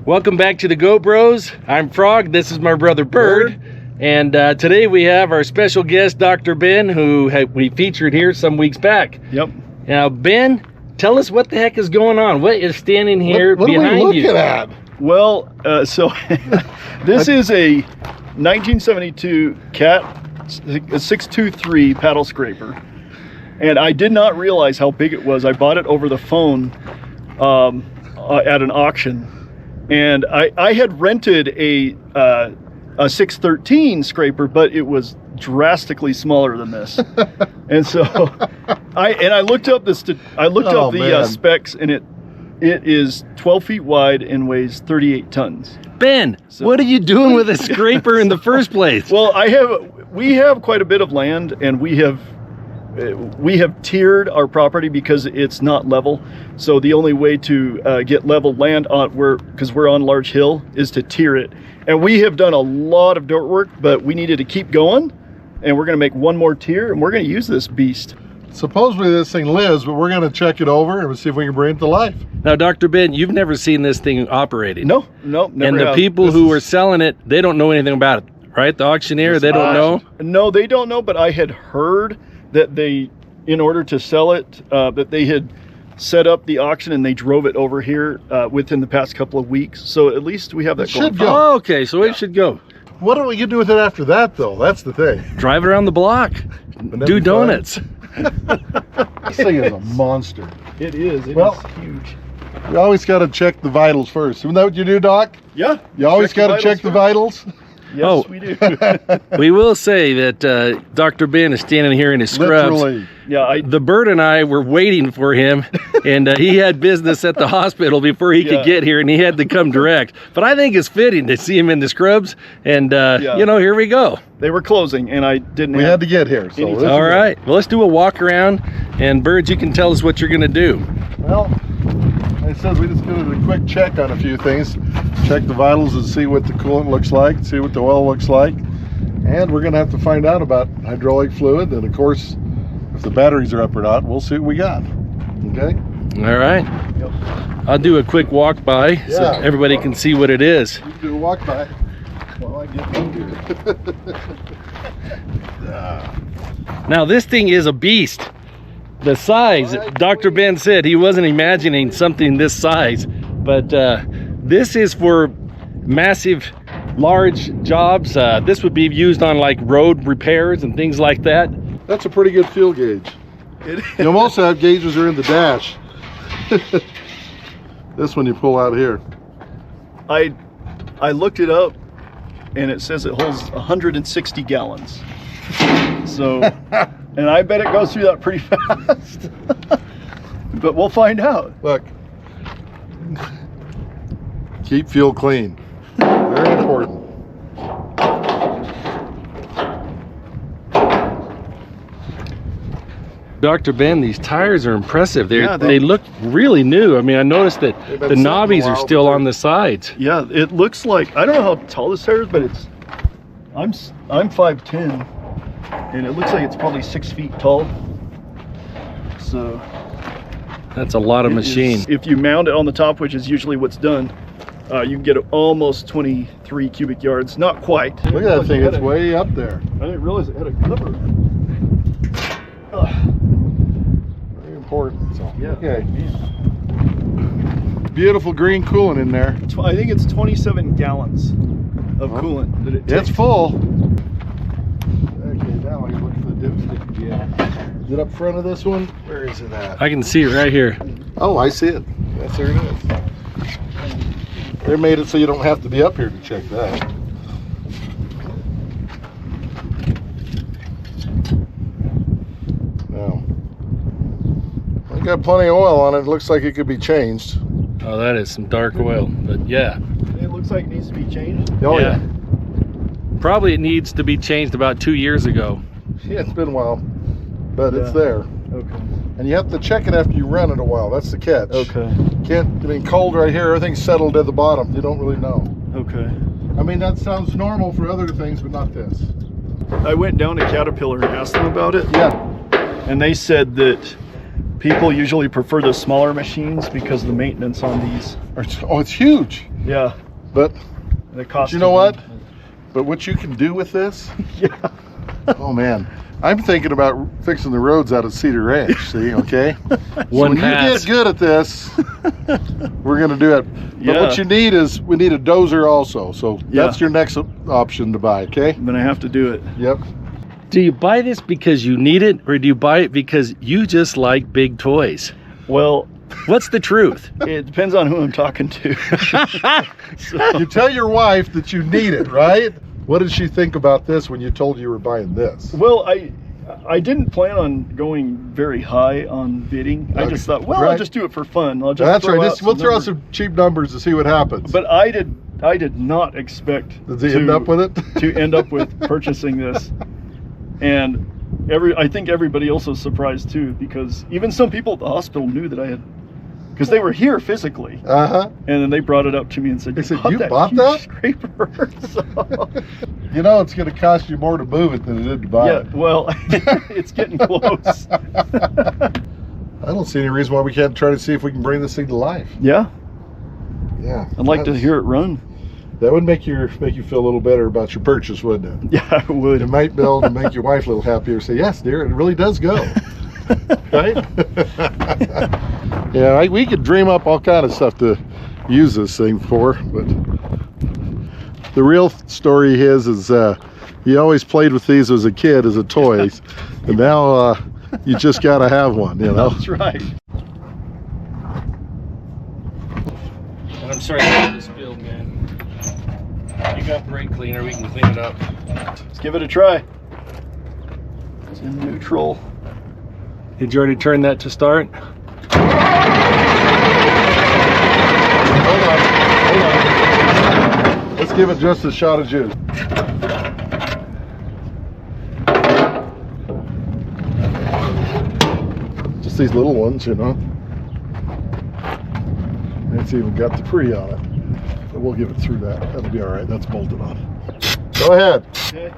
Welcome back to the Go Bros. I'm Frog. This is my brother Bird. And today we have our special guest, Dr. Ben, who we featured here some weeks back. Yep. Now, Ben, tell us what the heck is going on. What is standing here what behind are we you? looking at? Well, so this is a 1972 Cat 623 paddle scraper. And I did not realize how big it was. I bought it over the phone at an auction. And I had rented a 613 scraper, but it was drastically smaller than this. And so I looked up the specs, and it is 12 feet wide and weighs 38 tons. Ben, what are you doing with a scraper in the first place? Well, we have quite a bit of land, and we have tiered our property because it's not level. So the only way to get level land because we're on Large Hill, is to tier it. And we have done a lot of dirt work, but we needed to keep going, and we're going to make one more tier, and we're going to use this beast. Supposedly this thing lives, but we're going to check it over and see if we can bring it to life. Now, Dr. Ben, you've never seen this thing operating. No, never. And the people who are selling it, they don't know anything about it, right? The auctioneer, they don't know? No, they don't know, but I had heard that they, in order to sell it, that they had set up the auction and they drove it over here within the past couple of weeks. So at least we have that going. Should go. Oh, okay, so it should go. What are we going to do with it after that, though? That's the thing. Drive it around the block. Do donuts. This thing is a monster. It is. It Well, is huge. You always got to check the vitals first. Isn't that what you do, Doc? Yeah. You always got to check the vitals? Yes, we do. We will say that Dr. Ben is standing here in his scrubs. Literally. Yeah, The Bird and I were waiting for him, and he had business at the hospital before he could get here, and he had to come direct. But I think it's fitting to see him in the scrubs, and you know, here we go. they were closing, and I didn't. We had to get here. So this All is right, well, let's do a walk around, and Bird, you can tell us what you're going to do. Well, it says we just did a quick check on a few things. Check the vitals and see what the coolant looks like, see what the oil looks like. And we're going to have to find out about hydraulic fluid, and of course, if the batteries are up or not, we'll see what we got. Okay? All right. Yep. I'll do a quick walk by so Yeah. everybody can see what it is. You can do a walk by while I get in here. Now, this thing is a beast. The size, Dr. Ben said he wasn't imagining something this size, but this is for massive, large jobs. This would be used on like road repairs and things like that. That's a pretty good fuel gauge. You'll also have gauges are in the dash. This one you pull out here. I looked it up, and it says it holds 160 gallons. So, and I bet it goes through that pretty fast. But we'll find out. Look. Keep fuel clean. Very important. Dr. Ben, these tires are impressive. Yeah, they look really new. I mean, I noticed that They've the been sitting a knobbies are while, still but on the sides. Yeah, it looks like, I don't know how tall this tire is, but I'm 5'10", and it looks like it's probably 6 feet tall. So That's a lot of machine. if you mount it on the top, which is usually what's done, you can get almost 23 cubic yards. Not quite. Look at that thing, it's way up there. I didn't realize it had a cover. Very important. So, Yeah. okay. Beautiful green coolant in there. I think it's 27 gallons of coolant that it takes. It's full. Okay, now I can look for the dipstick again. Is it up front of this one? Where is it at? I can see it right here. Oh, I see it. Yes, there it is. They made it so you don't have to be up here to check that. Now, I got plenty of oil on it. It looks like it could be changed. Oh, that is some dark oil, but yeah. It looks like it needs to be changed. Oh Yeah. yeah. Probably it needs to be changed about 2 years ago. Yeah, it's been a while, but it's Yeah. there. Okay. And you have to check it after you run it a while. That's the catch. Okay. Can't, I mean, cold right here, everything's settled at the bottom. You don't really know. Okay. I mean, that sounds normal for other things, but not this. I went down to Caterpillar and asked them about it, Yeah. and they said that People usually prefer the smaller machines because of the maintenance on these. Oh, it's huge. Yeah. But The cost. you know what? But what you can do with this? Yeah. Oh man, I'm thinking about fixing the roads out of Cedar Ranch. See, okay. One when pass. you get good at this, we're gonna do it. But Yeah. what you need is we need a dozer also. So Yeah. that's your next option to buy. Okay. I'm gonna have to do it. Yep. Do you buy this because you need it, or do you buy it because you just like big toys? Well, What's the truth? it depends on who I'm talking to. You tell your wife that you need it, right? What did she think about this when you told you were buying this? Well, I didn't plan on going very high on bidding. I just thought, well, I'll Right. just do it for fun. I'll just That's throw right. out Just, we'll throw out numbers. some cheap numbers to see what happens. But I did not expect Did they end up with it? to end up with purchasing this. And I think everybody else was surprised too, because even some people at the hospital knew that I had, because they were here physically, Uh-huh. and then they brought it up to me and said, They said, "You that bought huge that?" scraper?" So, You know, it's going to cost you more to move it than it did to buy yeah, it. well, it's getting close. I don't see any reason why we can't try to see if we can bring this thing to life. Yeah, Yeah. I'd like to hear it run. That would make you feel a little better about your purchase, wouldn't it? Yeah, it would. It might be able to make your wife a little happier. Say, yes, dear, it really does go. Right? Yeah, we could dream up all kind of stuff to use this thing for, but the real story is he always played with these as a kid, as a toys, and now you just got to have one, you know? That's right. And I'm sorry about this build, man. You got brake cleaner, we can clean it up. Let's give it a try. It's in neutral. Did you already turn that to start? Hold on. Let's give it just a shot of juice. Just these little ones, you know. It's even got the pre on it. But we'll give it through that. That'll be all right. That's bolted on. Go ahead. Okay.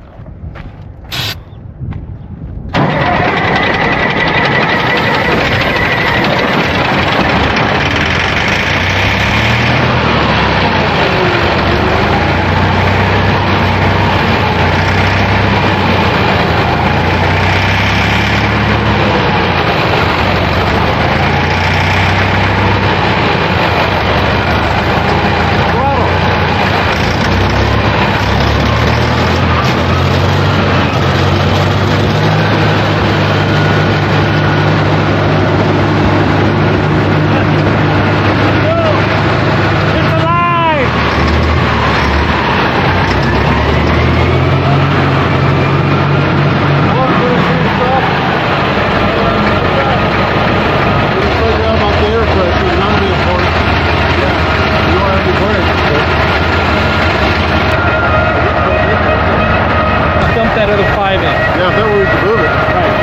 Dump that other 5 in. Yeah, if that were we could move it.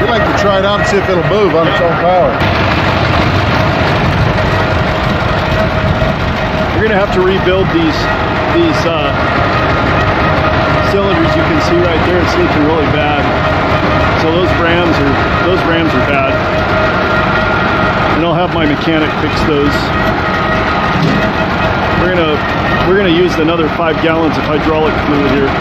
We'd like to try it out and see if it'll move on its own power. We're gonna have to rebuild these cylinders. You can see right there, it's leaking really bad. So those rams are bad. And I'll have my mechanic fix those. We're gonna use another 5 gallons of hydraulic fluid here.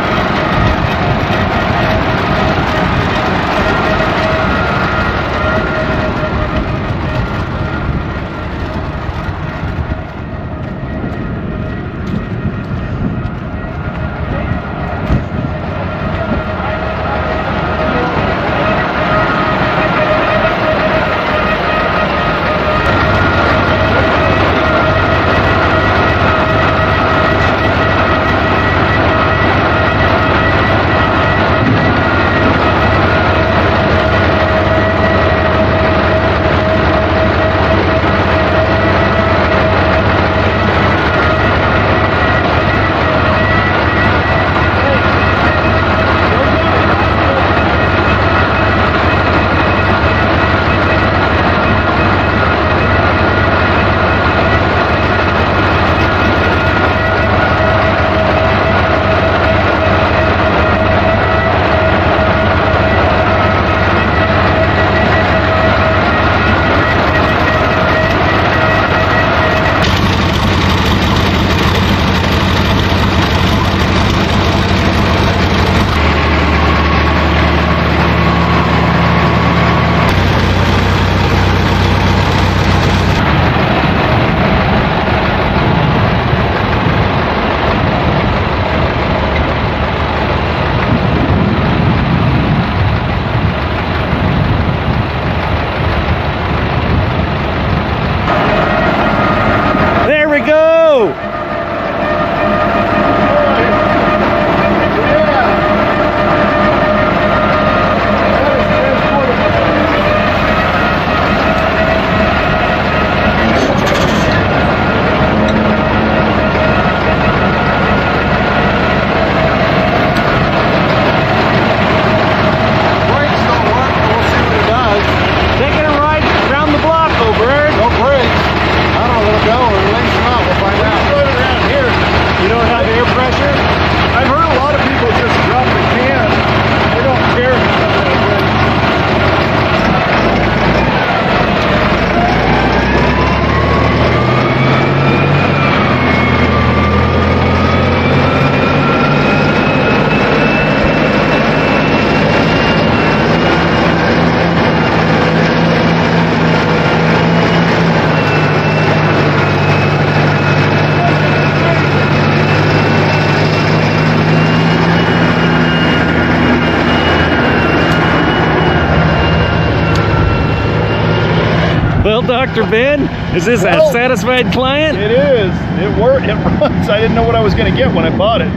Well, Dr. Ben, is this a Well, satisfied client? It is. It worked. It runs. I didn't know what I was going to get when I bought it.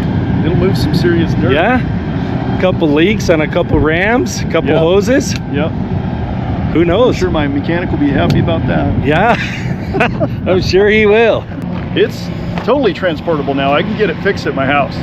It'll move some serious dirt. Yeah? A couple leaks on a couple rams, a couple Yeah. hoses. Yep. Who I'm knows? sure my mechanic will be happy about that. Yeah, I'm sure he will. It's totally transportable now. I can get it fixed at my house.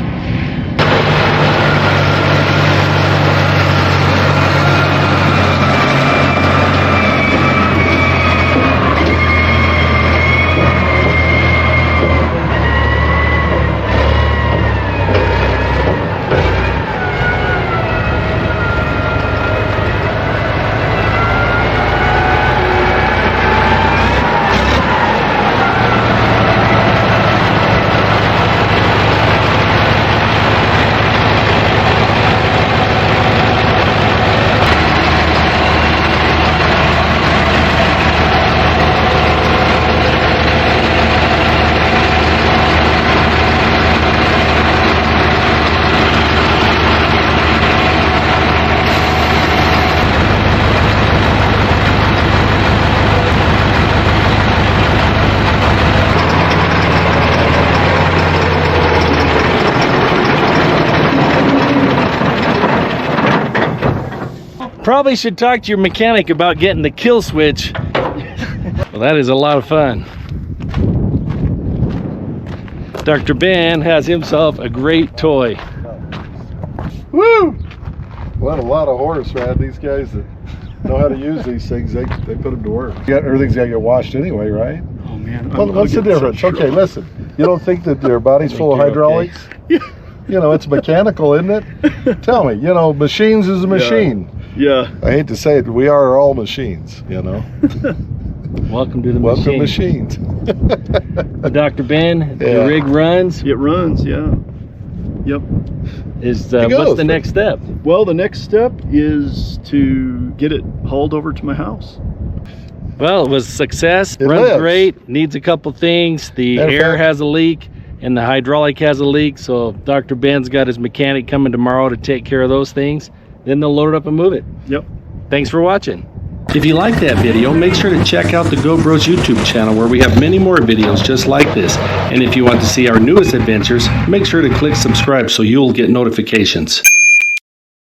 Probably should talk to your mechanic about getting the kill switch. Well, that is a lot of fun. Dr. Ben has himself a great toy. Woo! What a lot of horse, man. These guys that know how to use these things, they put them to work. Everything's got to get washed anyway, right? Oh man. Well, what's the difference? Okay, listen. You don't think that their body's full of you're okay. hydraulics? You know, it's mechanical, isn't it? Tell me, you know, machines is a machine. Yeah. I hate to say it, we are all machines, you know. Welcome to the Welcome machine. machines. Dr. Ben, Yeah. the rig runs. It runs. Yeah. Yep. Is It goes. what's the next step? Well, the next step is to get it hauled over to my house. Well, it was a success. It Runs lives. great. Needs a couple things. The Matter of air fact- has a leak and the hydraulic has a leak. So Dr. Ben's got his mechanic coming tomorrow to take care of those things. Then they'll load it up and move it. Yep. Thanks for watching. If you like that video, make sure to check out the GoBros YouTube channel where we have many more videos just like this. And if you want to see our newest adventures, make sure to click subscribe so you'll get notifications.